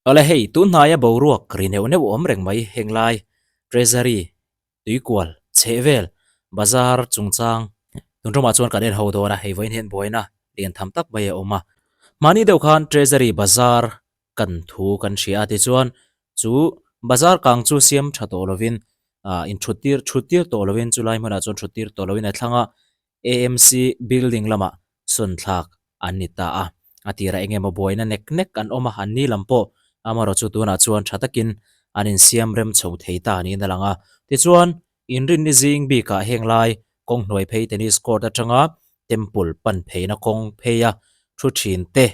Ole hei tu naya boruak rineu neu omreng mai henglai treasury tuikwal chevel bazar chungchang tunroma chuan kan en hodona hei voin hen boina lian tham tak mai oma mani deuh khan treasury bazar kan thu kan ria ti chuan chu bazar kang chu siam thato lovin in thutir to lovin chulai mana chuan thutir to lovin a thlanga AMC building lama sun thlak anita a atira engemaw boina nek nek an oma anni lampo amaro chu tuna chuan thatakin anin siam rem chho theita ni na langa ti chuan inrin ni jing bi ka henglai kong hnoi phei tennis court atanga temple pan pheina kong pheya thu thin te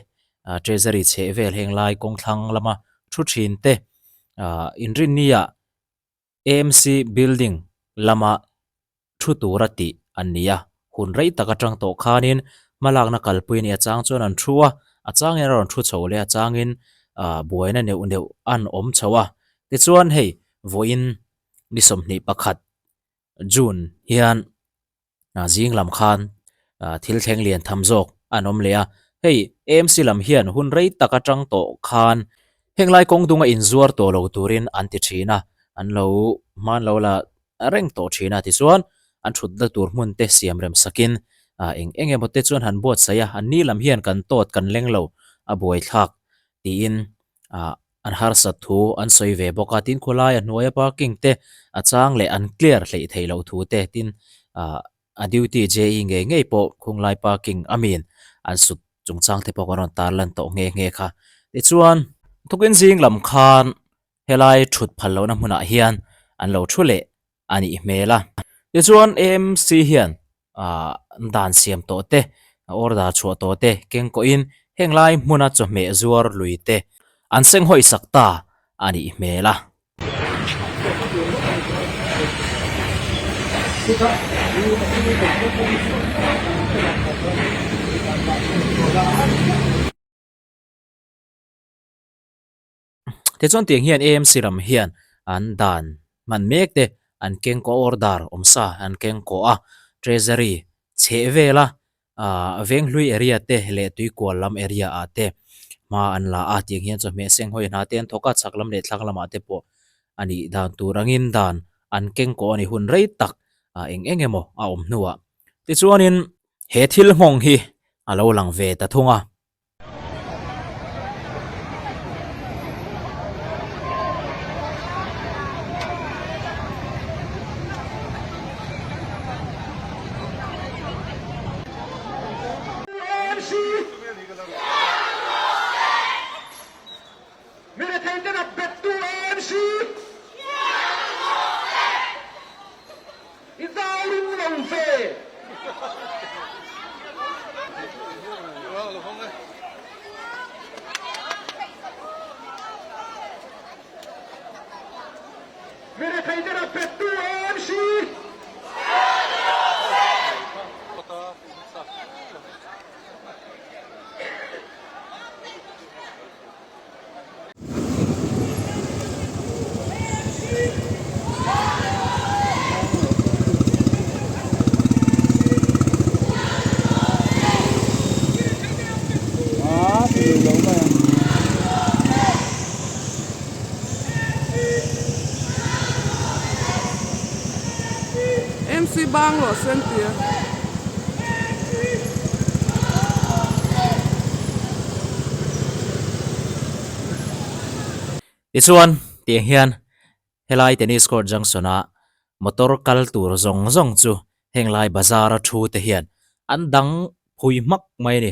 treasury che vel henglai kong thlang lama thu thin te inrin nia AMC building lama thu turati ania hun rei taka tang to khanin malak na kalpui ni achang chuan an thua achang era ron thu chho le achangin buaina neu neu an om chawa ti chuan hei voin ni somni pakhat june hian jing lam khan thil thleng lian thamjok anom lea hei AMC lam hian hun rei taka tang to khan henglai kong dunga inzuar to lo turin anti thina an lo man lo la reng to thina ti chuan an thut da tur mun te siam rem sakin enge mote chuan han bot saya an ni lam hian kan tot kan leng lo a boi thak ti in an har sat thu an soi ve boka tin khulai a hnuai parking te a chang le an clear hlei thei lo thu te tin a duty je nge ngei po khunglai parking amin an sut chungchang te pok aron tar lan to nge nge kha ti chuan thukin jing lam khan helai thut phalo na hmuna hian an lo thule ani hmela ti chuan AMC hian dan siam to te order chho to te keng ko in henglai hmuna cho me zuar lui te an seng hoi sakta ani hmela te chuan tiang hian AMC ram hian an dan man mek te an keng ko order omsa an keng ko a treasury che vela veng hlui area te le tui kwal lam area a te ma an la a tiang hian cho me seng hoi na ten thoka chaklam le thlang lama te po ani dan turangin dan an keng ko ani hun rei tak eng engemaw a om hnuwa ti chuanin he thil hmong hi alo lang ve ta thunga MC bang lo sentia ti chuan tiang hian helai tennis court junction a motor kal tur zong zong chu henglai bazar a thu te hian an dang phui mak mai ni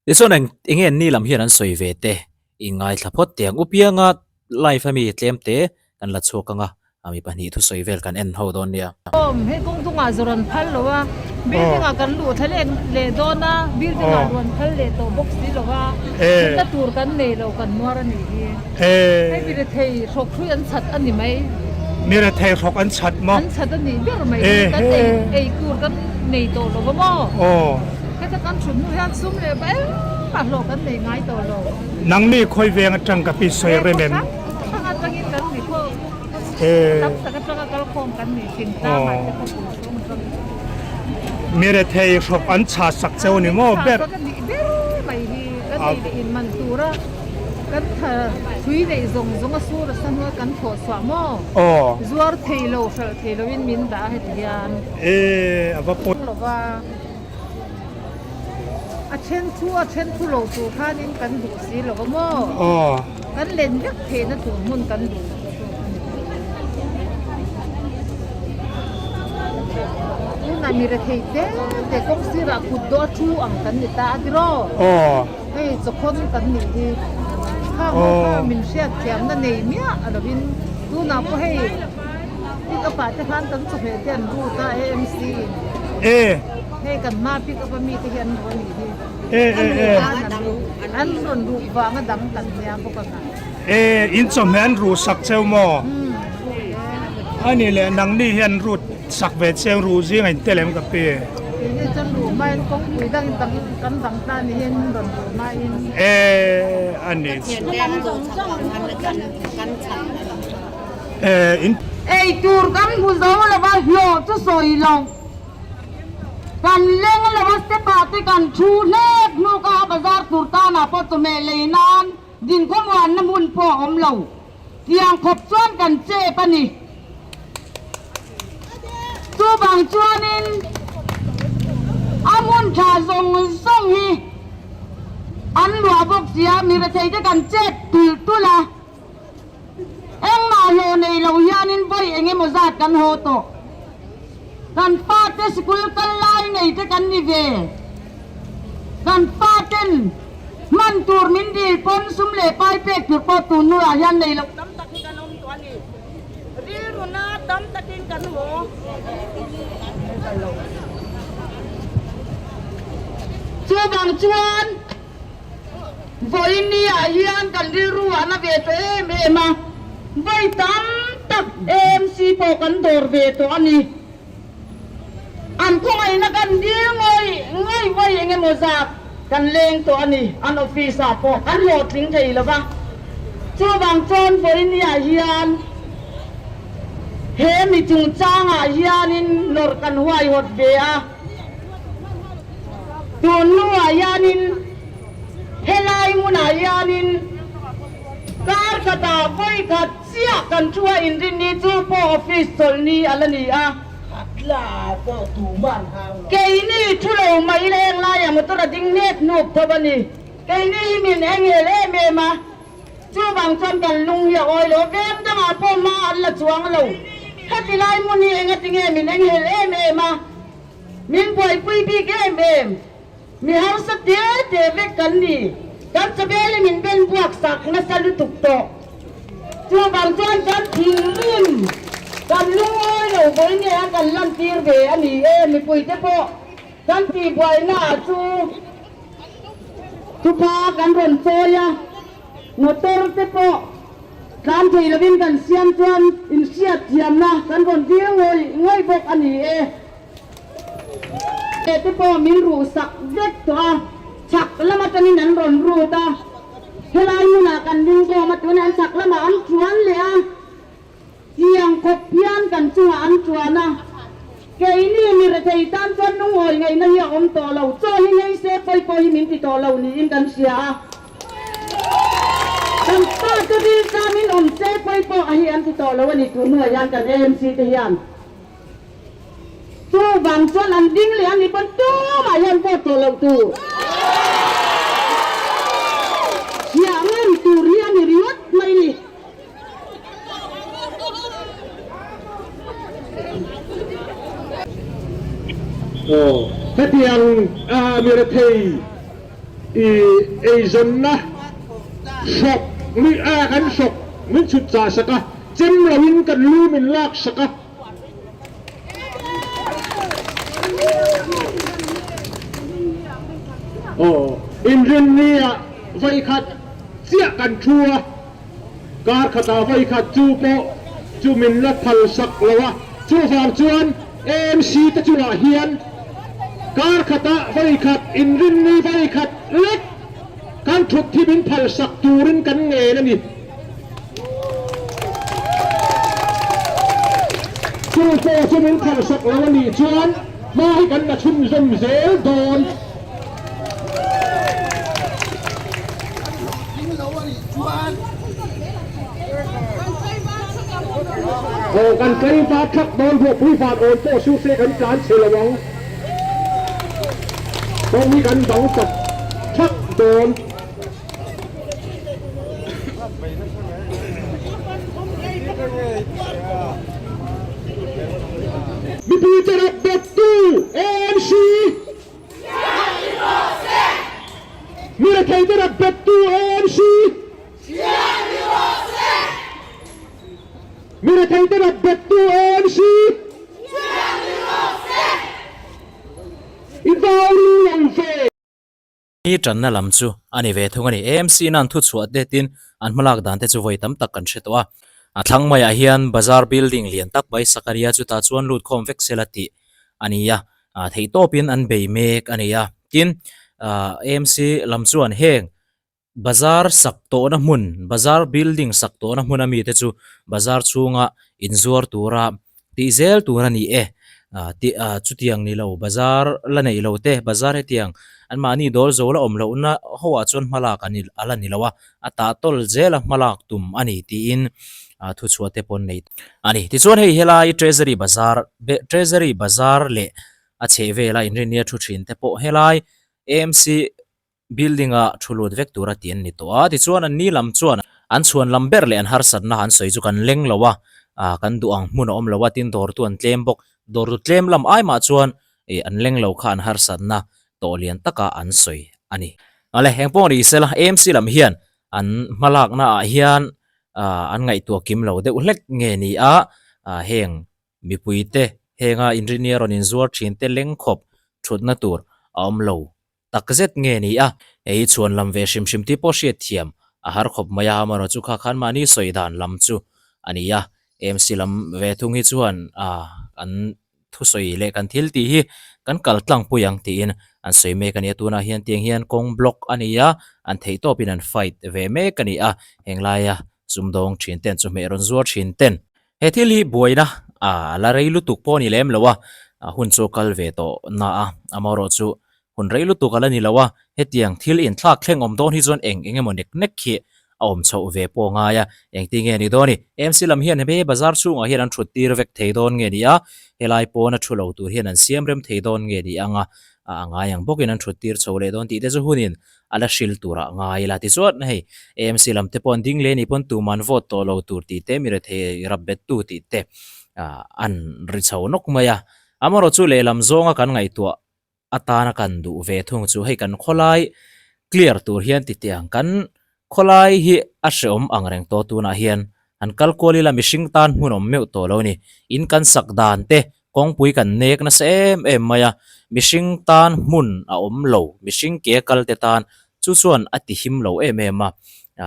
ti chuan enge ni lam hian an soi ve te ingai thlapot tiang upianga life ami tlem te kan la chukanga ami pani thu soi vel kan en ho don nia he kung tunga zoran phal lowa building a kan lu thale le dona building a ron phal le to box di lowa na tur kan ne lo kan nuar ani hi he bi re thei sok thu an chat ani mai mira thei rok an chat mo an chat ani ber mai kan ei kur kan nei to lo mo he ta kan chun nu han sum le ba pa lo kan nei ngai to lo nang mi khoi veng atang ka pi soi remem thang atangin kan ni ko tap sa ka kal khom kan ni sin ta ma te ko mira thei rok an cha sak cheu ni mo ber mai hi kan in man tura กันเธอคุยในซงก็สู้รสนัวกันถอดสวมอ อ๋อ จวดเทโลเทโลวินมินดาเหตุการณ์ อาว่าปุ่น หรือว่าเช่นทั่วโลกตัวท่านี้กันดูสิหรือว่ามั่ว อ๋อ กันเล่นยักเทนะตัวมุนกันดูนี่นายมีระเทเต้แต่กงสิระกุดตัวชูอังกันนี่ตาดิโร อ๋อ ให้จะคนกันนี่ที่ข้าวข้ามินเชียเทียมนั่นเองเนี่ยอะไรบินดูน้ำก็ให้ที่กระป๋าจะพันตั้งสเปเดียนดูตาAMC ให้กันมาพี่ก็มีที่เห็นวันนี้ที่อันส่วนดูวางดังกันเนี่ยพวกกันอินสมเห็นรู้สักเซลมออันนี้แหละนังนี่เห็นรู้สักเวทเซลรู้ซิงไงเตลมกับเป้นี่จนรู้ไม่ก็คุยดังกันดังตานี่เห็นโดนรู้ไม่อันนี้กันสงจ้องกันฉันอินตูร์กันผู้สาวละว่าโยจะสวยลงกันเล่งละว่าสเปาติกันชูเล็กนูกาบาซาร์ตูร์ตานาปอตเมเลนันดินขมวันน้ำมันพออมเหลาเตียงขบซ้อนกันเจ็บปนี่ตัวบางจวนินอามุนชาทรงส่งฮีอันหลวงบอกเสียมีระเทยกันเจ็บตุลตุละเอ็งมาโยในเรายานินไปเอ็งมาจัดกันโหโตกันฟาเตสกุลกันไล่ในที่กันนิเวกันฟาเตนมันตูร์มินดีปนสุมเล่ไปเป็กถือปอตูนัวยันในเราตั้มตะกินกันนมตัวนี้รีรุนาตั้มตะกินกันหัวชัวบางชวนไว้นี่อายันกันรีรู้ว่านาเวทเอ็มมาไว้ตั้มตักAMCพอกันดอร์เวตัวนี้อันก็ไอ้นักกันดีง่ายไว้ยังไงโมซับกันเลงตัวนี้อันออฟฟิศพอกันโหลดทิ้งใจแล้วปะชัวบางชวนไว้นี่อายันเฮมิจุงจ้างอายันินนอร์กันหัวหดเบียตัวนู้อายันินเฮลัยมุนอายันินการกระตาไว้ขัดเสียกันช่วยอินดินีจูปออฟฟิศตนนี้อะไรนี่อ่ะลาก็ตูบ้านหางเกนี่ทุเลไม่เล่นลายอย่างมันตัวดิ้งเน็ตนูบทบันนี่เกนี่มินเองเล่เมมาจูบางชนกันลุงอย่าอ้อยโลเวมจังอาพ่อมาอันละจวงเราถ้าที่ไล่มุนี่เองติงมินเองเล่เมมามินป่วยปุยปีเกมเองมีเฮาสเตียเดวิดกันนี่กันจะเบลมินเป็นพวกสักนัสลุตุกโตจูบางชนกันทิ้งมินกันลุงอ้อยเราบ่อยเนี่ยกันลันตีเบอันนี้มีปุยเตปอกันตีบ่อยหน้าจูพากันรนโซยาโนเตอร์เตปอการที่เราเป็นกันเสียนจวนอินเสียเทียมนะกันรนที่ง่ายบอกอันนี้เตปอมินรู้สักเด็กตัวฉักละมาตอนนี้นั้นรนรู้ตาเฮลายมุนากันดึงตัวมาตัวนั้นฉักละมาอันชวนเลยเที่ยงคบเพียนกันชัวอันชัวนะแกนี่มีระใจตันจนนุ่งหอยไงนะเฮียอมตัวเราโจ้ยังไงเซฟไปมินติตัวเรานี่อินกันเสียตั้งแต่ก็ดีสามินอมเซฟไปไอเฮียนติตัวเราวันนี้ตัวเมื่อยันกัน AMC ที่ยันตัวบางส่วนอันดิ้งเลยอันนี้เป็นตัวมายันพอตัวเราตัวเสียเงินตัวเรียนนี่ริวัดไม่นี่ถ้าที่ยังมีระเทยไอ้จนนะชกมีกันชกมิชุดจ่าสักเจมลวินกันลูมินลากสักอินเดียนี่ไว้ขัดเสียกันชัวการขัดไว้ขัดจูโปจูมินละพัลสักละวะจูฟางจวนAMC ตะจุลาเฮียนการขัดไว้ขัดอินเดียนี่ไว้ขัดเล็กการทุกที่มินพัลสักจูรินกันเงนั่นนี่จูโปจูมินพัลสักละวันนี้จวนมาให้กันนะชุมชนเซลโดน กันไกลฟ้าทักโดนพวกผู้ฟาดโอนโป้ชูเซกันการเชลวังต้องมีกันดังสับทักโดนมีผู้จะรับเบ็ดตู้เอ็นซีมีอะไรจะรับเบ็ดตู้เอ็นซีมีอะไรจะรับเบ็ดตู้เอ็นซีอินฟาวลูลงเฟนี่จันน่ะลำจูอันนี้เวทุกอันนี้ AMC นั่นทุกส่วนเด็ดดินอันมาลากดันเตจูไว้ตั้มตักกันเชตัวทั้งไม่อาเฮียนบาซาร์บิลดิ้งเลียนตักใบสักการะจุดตาชวนลูดคอมเฟกเซลติอันนี้ยะที่โตปินอันเบย์เมกอันนี้ยะกินAMC ลำจูอันเฮงบาซาร์สักโตนะมุนบาซาร์บิลดิ้งสักโตนะมุนอามีเตจูบาซาร์ชูงะอินซัวร์ตัวระที่เซลตัวนี้ที่จุดยังนี่เราบาซาร์ละเนี่ยเราเตะบาซาร์ที่ยังอันมานี่ดอลโซละเราอุณะหัวจนมาลากอันนี้อะไรนี่ละวะตาตอลเจละมาลากตุ่มอันนี้ที่อินทุกส่วนเตปนนี่อันนี้ที่ส่วนให้เฮลัยTreasury Bazaarเละเชเวล่าอินเดียทุกชิ้นเตปเฮลัย AMC building ชุลุดเวกตัวที่นี่ตัวที่ส่วนอันนี้ลำส่วนอันส่วนลำเบอร์เลยอันฮาร์สันนะอันสวยจุกันเล็งละวะกันดูอังมุนอมละวะตินดอร์ตัวอันเทมบกดอร์ตัวเทมลำไอมาส่วนอันเล็งละวะอันฮาร์สันนะตัวเลียนตะกาอันสวยอันนี้อะไรแห่งพวกนี้เสละ AMC ลำเฮียนอันมาลากนะเฮียนอันไงตัวกิมเราเด็กเล็กเงี้ยนี่แห่งมีปุยเตแห่งอินเนียร์นินซัวชินเตเล็งขบชุดนัตัวอมเราตักเซตเงี้ยนี่ชวนลำเวชิมที่พอเชียเทียมหารขบมายามาเราจุกขันมานี่สวยด่านลำจูอันนี้AMC ลำเวทุงฮิจวนอันทุสวยเล็กกันทิลตีฮีกันกัลตังปุยังตีนอันสวยเมกันเนี่ยตัวน่าเฮียนเตียงเฮียนกงบล็อกอันนี้อันเทโตปินันไฟท์เวเมกันนี่แห่งลายซุ่มดงชินเต้นซุ่มเมรอนซัวชินเต้นเฮทิลีบวยนะลาเรลุตุกปอนี่เล่มละวะหุ่นโซกัลเวโตน่ามารอจูหุ่นเรลุตุกัลนี่ละวะเฮตียงทิลอินทักเข่งอมโดนฮิจวนเองมันเด็กเน็กขี้อมโชเวปงายเองตีเงี้ยนี่โดนี่AMCลำเฮียนเฮบาซาร์ชูงเฮียนอันชุดตีรเวกเทโดนเงี้ยนี่เฮลายปอนะชุลเอาตัวเฮียนอันเสียมเริ่มเทโดนเงี้ยนี่งายังบอกินันชุดตีรโชเลโดนตีเดจูหุ่นินอัลชิลตัวระงายละที่สุดให้AMCลำเตปอนดิ้งเลนี่ปอนตูมันวอตโตเราตัวตีเตมิเรเทรับเบ็ดตัวตีเตอันริชาวนกมายมารอจูเลลำซงกันไงตัวอัตานักันดูเวทงจูให้กันขลายเคลียร์ตัวเฮียนติเตียงกันขลายฮีอาศัยอังแรงตัวตัวน่าเฮียนอันคัลโคลีละมิชิงตันหุ่นเมวตัวเรานี่อินกันสักดานเตกองปุยกันเนกนะเซมมายมิชิงตันหุ่นโลมิชิงเกกัลเตตันจู่ส่วนอติหิมโลมา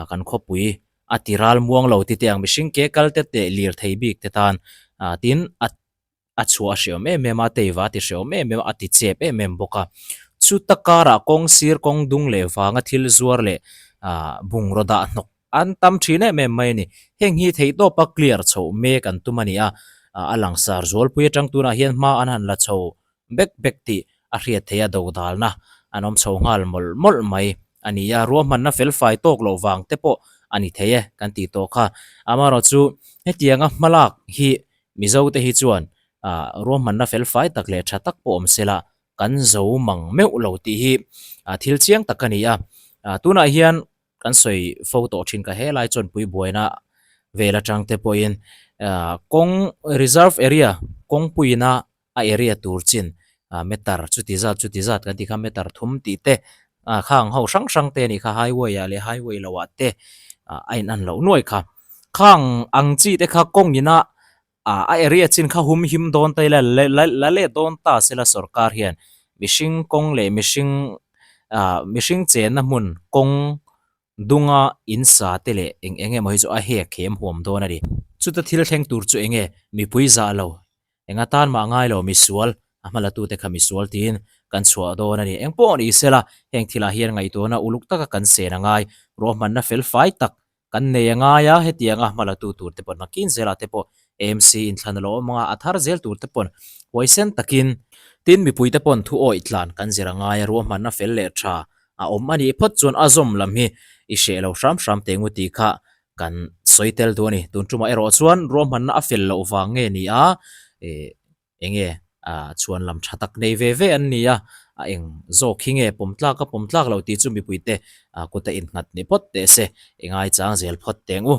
กันขบุยอติรัลม่วงโลติเตียงมิชิงเกกัลเตเตลีร์ไทบิกเตตันตินชัวเชียวมาเตวาติเชียวอติเจ็บบกชุดตะการะกองซีร์กองดุงเลฟางทิลซัวร์เลบุงรดานกอันตำชีเน่ไม่นี่เฮงฮีเทโตปักเคลียร์โชเมกันตุมันนี่อลังสารโจลปุยจังตุนาเฮียนมาอันหันละโชเบกตีอาเรียเทียดาวดาลนะอันอมโชงาลมลไม่อันนี้รวมมันนะเฟลไฟโตกโลวังเตปอันนี้เทียกันตีโตค่ะอามาเราจูเฮตียงมาลักฮีมิเจ้าเตฮิจวนรวมมันนะเฟลไฟตักเลชัตักปอมเสละกันเจ้ามังเมวโลตีฮีทิลเชียงตักกันนี่ตุนาเฮียนกันสวยโฟโต้ชินกับเฮลัยจนปุยบวยนะเวลาจังเตปอินกง reserve area กงปุยนะarea ตูร์จินเมตาร์จุดที่จัดกันที่ข้าเมตาร์ทุ่มตีเตข้างเขาช่างเตนี่ข้าไฮเวย์เลยไฮเวย์ละวัดเตไอ้นั่นเราหน่วยค่ะข้างอังจีเตข้ากงยินะarea จินข้าหุมหิมโดนเตละเล่โดนตาเสละสรการเฮียนมิชิงกงเล่มิชิงเจนนะมุนกงดุงอินซาเตเลเองมาฮิจูเฮเข้มหอมโดนอะไรจุดที่เราแทงตูร์จูมีปุยซาเราตานมาง่ายเรามีสวลมาละตูเตคามีสวลทีนกันชัวโดนอะไรป้อนอีเสละที่ละเฮียนไงตัวน่ะอุลุกตะกันเสนง่ายรวมมันน่ะเฟลไฟตักกันเนียง่ายเฮตียงมาละตูตูเตปนักกินเสละเตปAMC อินทันโลมังอัธาร์เซลตูเตปนไวเซนตักินตินมีปุยเตปนทุโออิตลานกันเสนง่ายรวมมันน่ะเฟลเลชาอันนี้พอดจวนอาซอมลำฮีอิเชลเอาชามเตงุติค่ะ kan soitel tu ni tun tuma ero chuan rom han na afel lo wa nge ni a enge chuan lam thatak nei ve ve an ni a eng zo khinge pomtlak lo ti chu mi puite kuta in ngat ni pot te se engai chang zel phot teng u